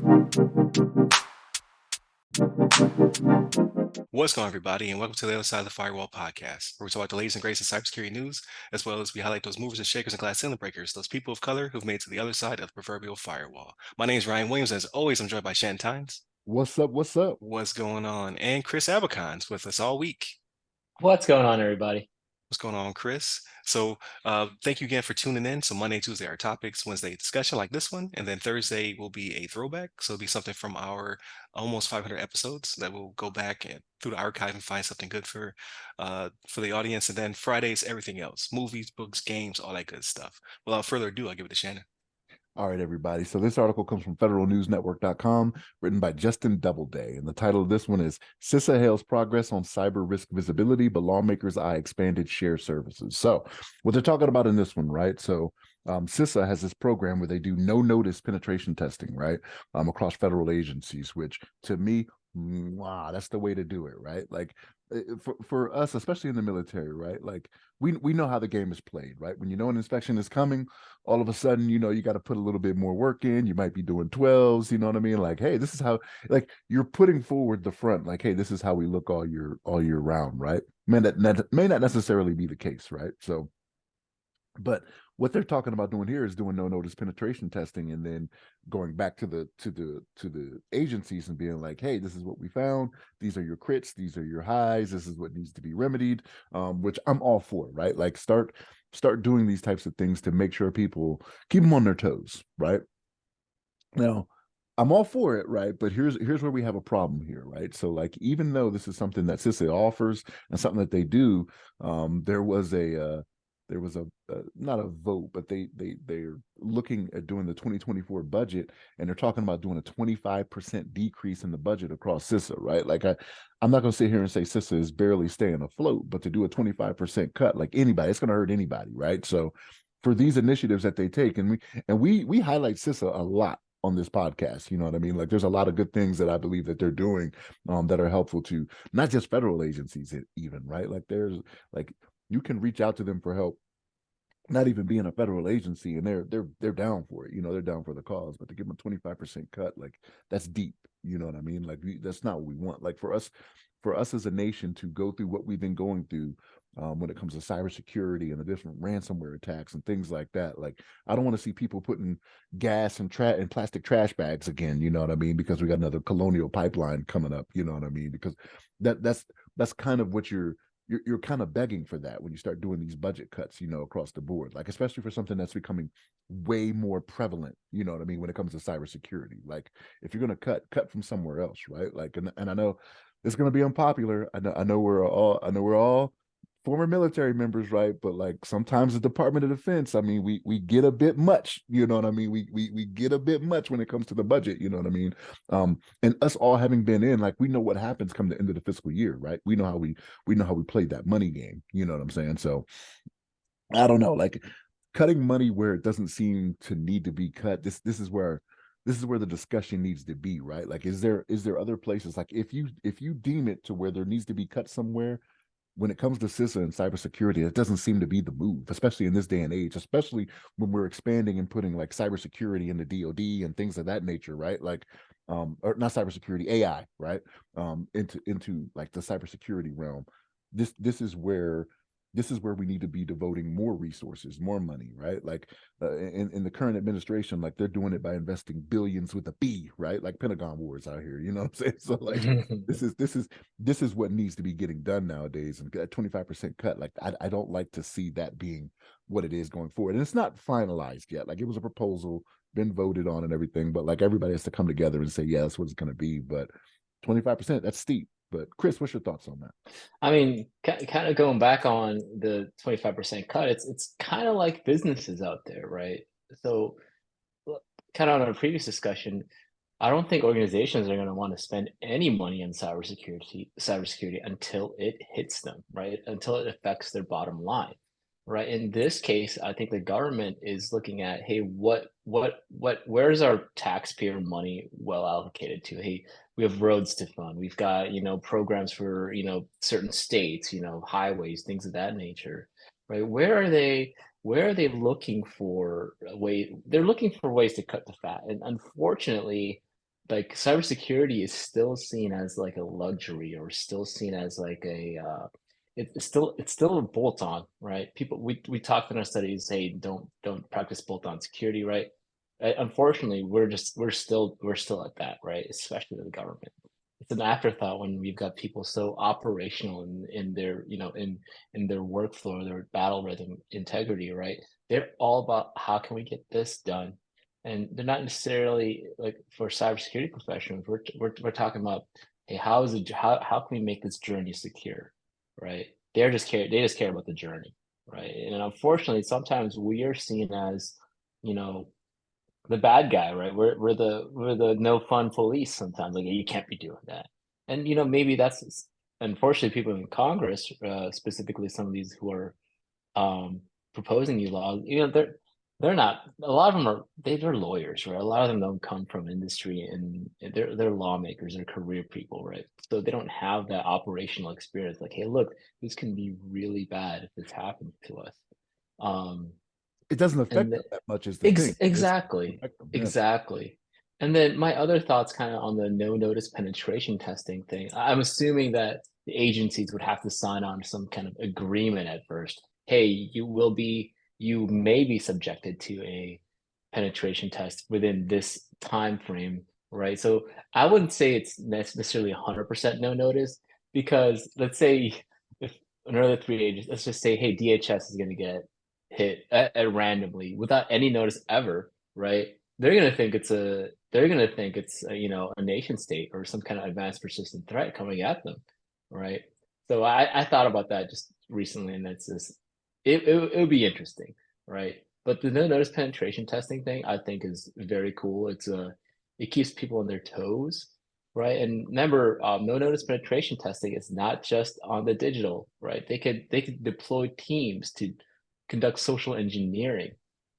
What's going on, everybody, and welcome to the other side of the Firewall podcast, where we talk about the latest and greatest in cybersecurity news, as well as we highlight those movers and shakers and glass ceiling breakers, those people of color who've made it to the other side of the proverbial firewall. My name is Ryan Williams, and as always, I'm joined by Shannon Tynes. What's up? What's up? What's going on? And Chris Abercon's with us all week. What's going on, everybody? What's going on, Chris? So, thank you again for tuning in. So, Monday, Tuesday, our topics, Wednesday, discussion like this one, and then Thursday will be a throwback. So, it'll be something from our almost 500 episodes that we'll go back and through the archive and find something good for the audience. And then Fridays, everything else, movies, books, games, all that good stuff. Without further ado, I'll give it to Shannon. All right, everybody. So this article comes from federalnewsnetwork.com, written by Justin Doubleday. And the title of this one is CISA hails progress on cyber risk visibility, but lawmakers eye expanded share services. So what they're talking about in this one, right? So CISA has this program where they do no notice penetration testing, right? Across federal agencies, which to me, wow, that's the way to do it, right? Like for us, especially in the military, right? Like we know how the game is played, right? When you know an inspection is coming, all of a sudden, you got to put a little bit more work in. You might be doing 12s, you know what I mean? Like, hey, this is how, like, you're putting forward the front, like, hey, this is how we look all year round, right? That may not necessarily be the case, right? So, but what they're talking about doing here is doing no notice penetration testing and then going back to the agencies and being like, hey, this is what we found. These are your crits. These are your highs. This is what needs to be remedied, which I'm all for, right? Like start doing these types of things to make sure people keep them on their toes, right? Now, I'm all for it, right? But here's where we have a problem here, right? So like, even though this is something that CISA offers and something that they do, there was a not a vote, but they're looking at doing the 2024 budget, and they're talking about doing a 25% decrease in the budget across CISA, right? Like I'm not going to sit here and say CISA is barely staying afloat, but to do a 25% cut, like anybody, it's going to hurt anybody, right? So for these initiatives that they take, and we highlight CISA a lot on this podcast, you know what I mean? Like there's a lot of good things that I believe that they're doing that are helpful to not just federal agencies even, right? Like there's like you can reach out to them for help, not even being a federal agency, and they're down for it. They're down for the cause, but to give them a 25% cut, like that's deep. You know what I mean? Like that's not what we want. Like for us as a nation to go through what we've been going through when it comes to cybersecurity and the different ransomware attacks and things like that. Like I don't want to see people putting gas and plastic trash bags again. You know what I mean? Because we got another colonial pipeline coming up. You know what I mean? Because that's kind of what you're kind of begging for that when you start doing these budget cuts, across the board, like especially for something that's becoming way more prevalent, you know what I mean, when it comes to cybersecurity. Like if you're going to cut from somewhere else, right? Like, and I know it's going to be unpopular. I know we're all former military members, right? But like sometimes the Department of Defense, I mean, we get a bit much, you know what I mean? We get a bit much when it comes to the budget, you know what I mean? And us all having been in, like we know what happens come the end of the fiscal year, right? We know how we play that money game, you know what I'm saying? So I don't know, like cutting money where it doesn't seem to need to be cut. This is where the discussion needs to be, right? Like is there other places, like if you deem it to where there needs to be cut somewhere, when it comes to CISA and cybersecurity, it doesn't seem to be the move, especially in this day and age, especially when we're expanding and putting like cybersecurity in the DoD and things of that nature, right? Like, or not cybersecurity, AI, right? Into like the cybersecurity realm. This is where we need to be devoting more resources, more money, right? Like in the current administration, like they're doing it by investing billions with a B, right? Like Pentagon Wars out here, you know what I'm saying? So like this is what needs to be getting done nowadays. And that 25% cut, like I don't like to see that being what it is going forward. And it's not finalized yet. Like it was a proposal, been voted on and everything, but like everybody has to come together and say, yeah, that's what it's going to be. But 25%, that's steep. But Chris, what's your thoughts on that? I mean, kind of going back on the 25% cut, it's kind of like businesses out there, right? So, kind of on a previous discussion, I don't think organizations are going to want to spend any money on cybersecurity until it hits them, right? Until it affects their bottom line, right? In this case, I think the government is looking at, hey, where's our taxpayer money well allocated to? Hey, we have roads to fund. We've got, programs for, certain states, highways, things of that nature, right? Where are they looking for a way? They're looking for ways to cut the fat. And unfortunately, like cybersecurity is still seen as like a luxury, or still seen as like a it's still a bolt on, right? People, we talked in our studies, hey, don't practice bolt on security, right? Unfortunately, we're still at that, right? Especially the government. It's an afterthought when we've got people so operational in their, in their workflow, their battle rhythm integrity, right? They're all about how can we get this done, and they're not necessarily like, for cybersecurity professionals. We're talking about, hey, how can we make this journey secure, right? They just care about the journey, right? And unfortunately, sometimes we are seen as, you know, the bad guy, right? We're the no fun police sometimes. Like, you can't be doing that. And maybe that's, unfortunately, people in Congress, specifically some of these who are um proposing these laws, they're not, a lot of them are, they're lawyers, right? A lot of them don't come from industry, and they're lawmakers, they're career people, right? So they don't have that operational experience. Like, hey, look, this can be really bad if this happens to us. Um It doesn't and affect them that much as the thing. It's exactly, affect them. Yeah. exactly. And then my other thoughts kind of on the no notice penetration testing thing. I'm assuming that the agencies would have to sign on to some kind of agreement at first. Hey, you may be subjected to a penetration test within this time frame, right? So I wouldn't say it's necessarily 100% no notice, because let's say if another three agents, let's just say, hey, DHS is going to get hit at randomly without any notice ever, right? They're gonna think it's a nation state or some kind of advanced persistent threat coming at them, right? So I thought about that just recently, and it's just, it would be interesting, right? But the no notice penetration testing thing, I think, is very cool. It keeps people on their toes, right? And remember, no notice penetration testing is not just on the digital, right? They could deploy teams to conduct social engineering,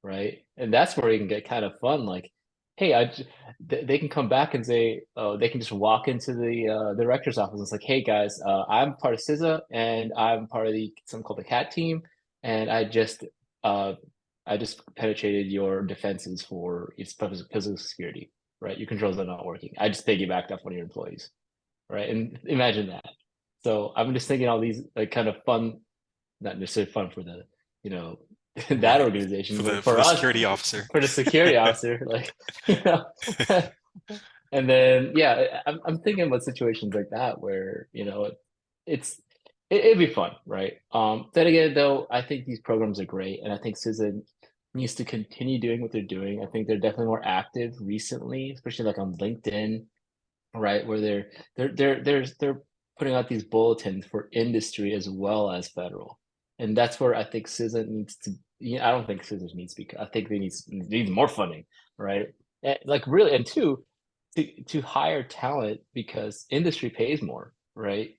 right? And that's where it can get kind of fun. Like, hey, they can come back and say, oh, they can just walk into the rector's office. And it's like, hey guys, I'm part of CISA, and I'm part of something called the CAT team, and uh, I just penetrated your defenses for its physical security, right? Your controls are not working. I just piggybacked off one of your employees, right? And imagine that. So I'm just thinking all these like kind of fun, not necessarily fun for the, you know, that Right. organization, but For for the us, security officer. for the security officer, like, you know, and then yeah, I'm thinking about situations like that where it's it'd be fun, right? Then again, though, I think these programs are great, and I think CISA needs to continue doing what they're doing. I think they're definitely more active recently, especially like on LinkedIn, right, where they're putting out these bulletins for industry as well as federal, and that's where I think CISA needs to. I don't think CISA needs to be. I think they need more funding, right? Like, really, and two, to hire talent, because industry pays more, right?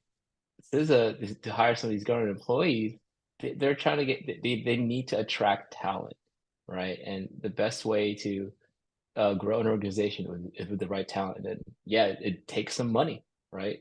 CISA, to hire some of these government employees, they're trying to get, they need to attract talent, right? And the best way to grow an organization with the right talent, then yeah, it takes some money, right?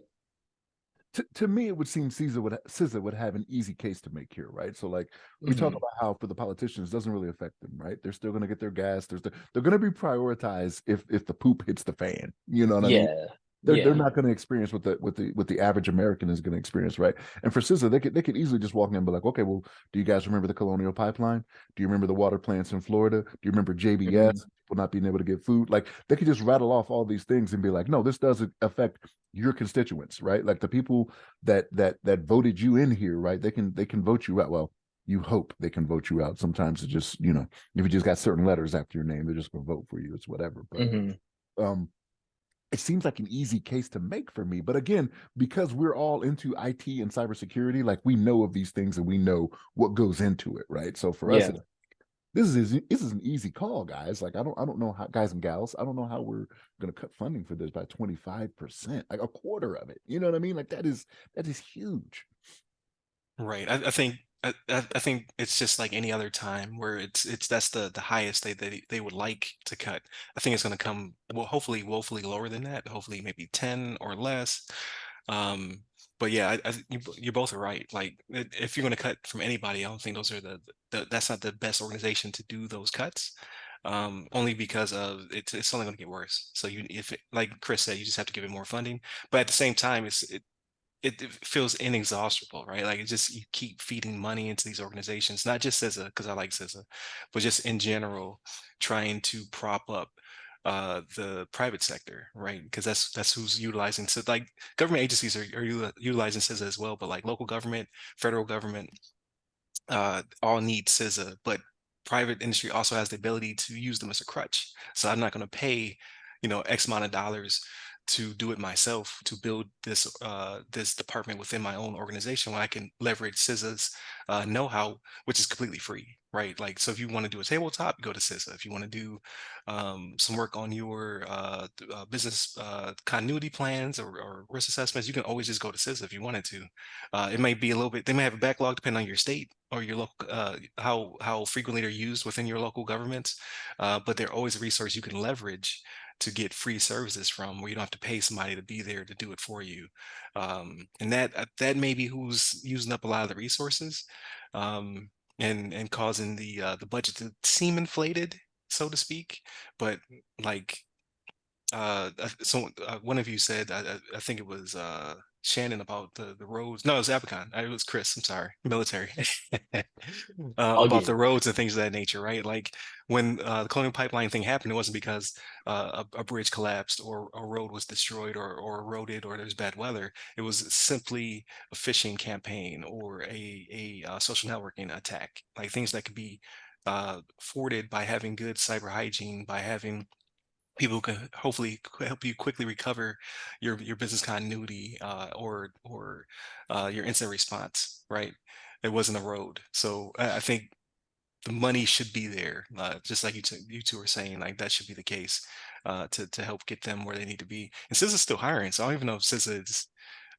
To me, it would seem CISA would have an easy case to make here, right? So, like, we talk Hmm. about how for the politicians, it doesn't really affect them, right? They're still going to get their gas. They're going to be prioritized if the poop hits the fan. You know what I mean? Yeah, They're yeah. not going to experience what the average American is going to experience, right? And for CISA, they could easily just walk in and be like, okay, well, do you guys remember the Colonial Pipeline? Do you remember the water plants in Florida? Do you remember Hmm. JBS? People not being able to get food? Like, they could just rattle off all these things and be like, no, this doesn't affect your constituents, right? Like, the people that voted you in here, right? They can vote you out. Well, you hope they can vote you out. Sometimes it just, if you just got certain letters after your name, they're just gonna vote for you. It's whatever. But Hmm. um it seems like an easy case to make for me. But again, because we're all into IT and cybersecurity, like, we know of these things and we know what goes into it, right? So for us, Yeah. this is an easy call, guys. Like, I don't know how, guys and gals, I don't know how we're gonna cut funding for this by 25%, like a quarter of it. You know what I mean? Like, that is huge. Right. I think it's just like any other time where it's that's the highest they would like to cut. I think it's going to come, well, hopefully woefully lower than that. Hopefully maybe 10 or less. Um, but yeah, you both are right. Like, if you're going to cut from anybody, I don't think those are that's not the best organization to do those cuts. only because of it's only going to get worse. So like Chris said, you just have to give it more funding. But at the same time, it feels inexhaustible, right? Like it just you keep feeding money into these organizations, not just CISA, because I like CISA, but just in general, trying to prop up the private sector, right? Because that's who's utilizing. So like government agencies are utilizing CISA as well, but like local government, federal government, all need CISA, but private industry also has the ability to use them as a crutch. So I'm not going to pay, X amount of dollars to do it myself to build this department within my own organization when I can leverage CISA's know-how, which is completely free, right? Like, so if you want to do a tabletop, go to CISA. If you want to do some work on your business continuity plans or risk assessments, you can always just go to CISA if you wanted to. It may be a little bit, they may have a backlog depending on your state or your local, how frequently they're used within your local governments, but they're always a resource you can leverage to get free services from, where you don't have to pay somebody to be there to do it for you. And that may be who's using up a lot of the resources, and causing the budget to seem inflated, so to speak. But like so one of you said, I think it was Shannon, about the roads. No, it was Abacon. It was Chris. I'm sorry, military. I'll About get the it. roads and things of that nature, right? Like when the Colonial Pipeline thing happened, it wasn't because a bridge collapsed or a road was destroyed or eroded or there's bad weather. It was simply a phishing campaign or a social networking attack, like things that could be forwarded by having good cyber hygiene, by having people can hopefully help you quickly recover your business continuity, or your instant response, right? It wasn't a road. So I think the money should be there, just like you two were saying, like that should be the case, to help get them where they need to be. And CISA's still hiring, so I don't even know if CISA is.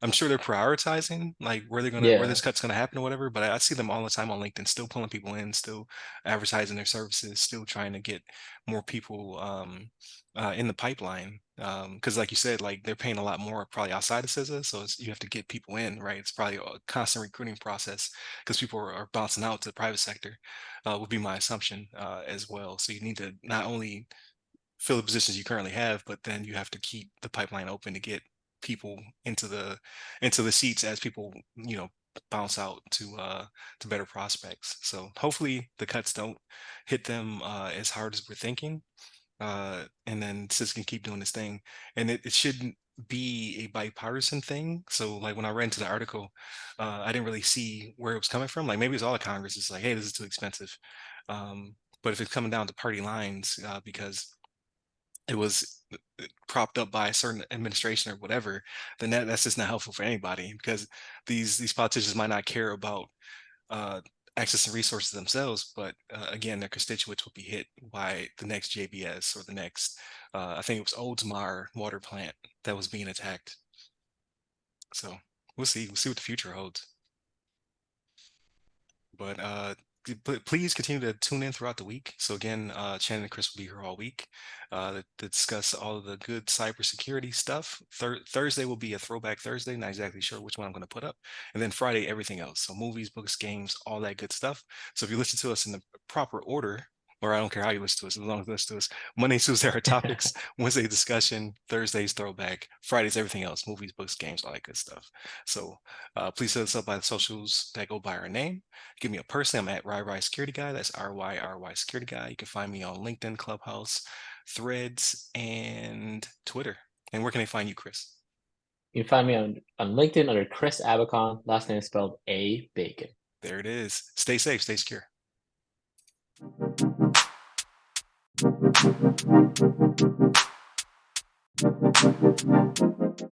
I'm sure they're prioritizing like where Yeah. this cut's gonna happen or whatever. But I see them all the time on LinkedIn, still pulling people in, still advertising their services, still trying to get more people in the pipeline. Because like you said, like they're paying a lot more probably outside of CISA, so you have to get people in, right? It's probably a constant recruiting process because people are bouncing out to the private sector, would be my assumption as well. So you need to not only fill the positions you currently have, but then you have to keep the pipeline open to get people into the seats as people bounce out to better prospects. So hopefully the cuts don't hit them as hard as we're thinking, and then CIS can keep doing this thing, and it shouldn't be a bipartisan thing. So like when I read into the article, I didn't really see where it was coming from. Like maybe it's all of Congress is like, hey, this is too expensive. But if it's coming down to party lines, because it was propped up by a certain administration or whatever, then that's just not helpful for anybody, because these politicians might not care about uh, accessing resources themselves, but again, their constituents will be hit by the next JBS or the next, I think it was Oldsmar water plant that was being attacked. So we'll see. We'll see what the future holds. But please continue to tune in throughout the week. So again, Shannon and Chris will be here all week to discuss all of the good cybersecurity stuff. Thursday will be a throwback Thursday. Not exactly sure which one I'm going to put up. And then Friday, everything else. So movies, books, games, all that good stuff. So if you listen to us in the proper order, or I don't care how you listen to us, as long as you listen to us. Monday, Tuesday are topics, Wednesday discussion, Thursday's throwback, Fridays everything else, movies, books, games, all that good stuff. So please set us up by the socials that go by our name. Give me a person. I'm at RyRy Security Guy. That's RYRY Security Guy. You can find me on LinkedIn, Clubhouse, Threads, and Twitter. And where can they find you, Chris? You can find me on LinkedIn under Chris Abacon. Last name is spelled A Bacon. There it is. Stay safe, stay secure.